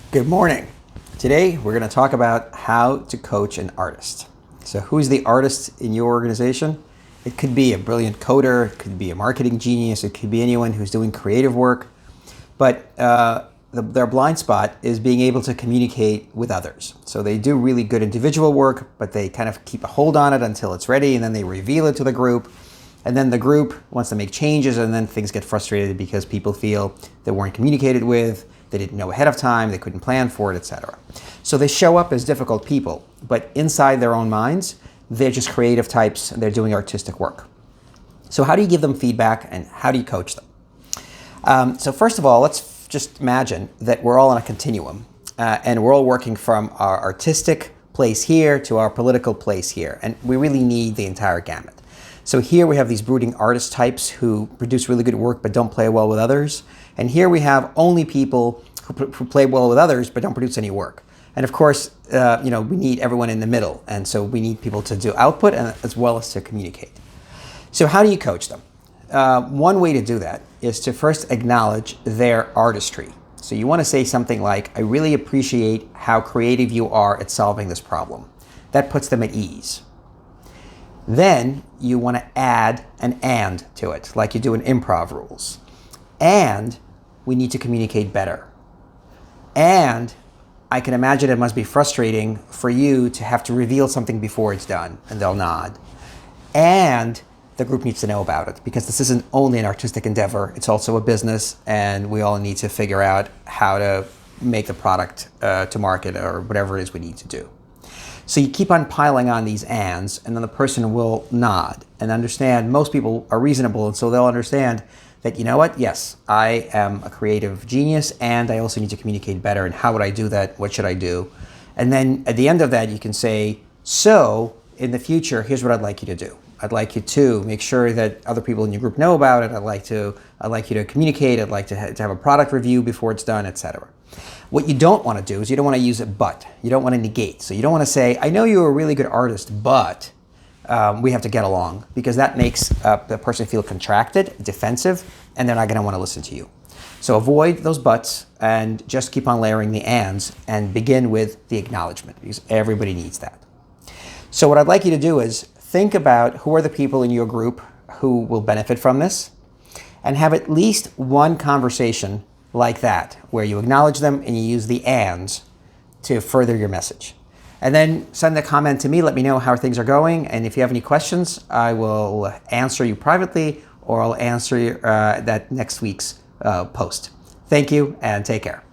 Good morning. Today we're going to talk about how to coach an artist. So who's the artist in your organization? It could be a brilliant coder, it could be a marketing genius, it could be anyone who's doing creative work. But their blind spot is being able to communicate with others. So they do really good individual work, but they kind of keep a hold on it until it's ready, and then they reveal it to the group. And then the group wants to make changes, and then things get frustrated because people feel they weren't communicated with, they didn't know ahead of time, they couldn't plan for it, etc. So they show up as difficult people, but inside their own minds, they're just creative types, and they're doing artistic work. So how do you give them feedback, and how do you coach them? So first of all, let's just imagine that we're all on a continuum, and we're all working from our artistic place here to our political place here, and we really need the entire gamut. So here we have these brooding artist types who produce really good work but don't play well with others. And here we have only people who play well with others but don't produce any work. And of course, we need everyone in the middle. And so we need people to do output as well as to communicate. So how do you coach them? One way to do that is to first acknowledge their artistry. So you want to say something like, I really appreciate how creative you are at solving this problem. That puts them at ease. Then you want to add an and to it, like you do in improv rules. And we need to communicate better. And I can imagine it must be frustrating for you to have to reveal something before it's done, and they'll nod. And the group needs to know about it, because this isn't only an artistic endeavor, it's also a business, and we all need to figure out how to make the product to market or whatever it is we need to do. So you keep on piling on these ands, and then the person will nod and understand. Most people are reasonable, and so they'll understand that, you know what, yes, I am a creative genius, and I also need to communicate better, and how would I do that? What should I do? And then at the end of that, you can say, so in the future, here's what I'd like you to do. I'd like you to make sure that other people in your group know about it. I'd like you to communicate. I'd like to have a product review before it's done, etc. What you don't want to do is you don't want to use a but. You don't want to negate. So you don't want to say, I know you're a really good artist, but we have to get along, because that makes the person feel contracted, defensive, and they're not going to want to listen to you. So avoid those buts and just keep on layering the ands and begin with the acknowledgement, because everybody needs that. So what I'd like you to do is think about who are the people in your group who will benefit from this, and have at least one conversation like that, where you acknowledge them and you use the ands to further your message. And then send a comment to me, let me know how things are going, and if you have any questions, I will answer you privately, or I'll answer that next week's post. Thank you, and take care.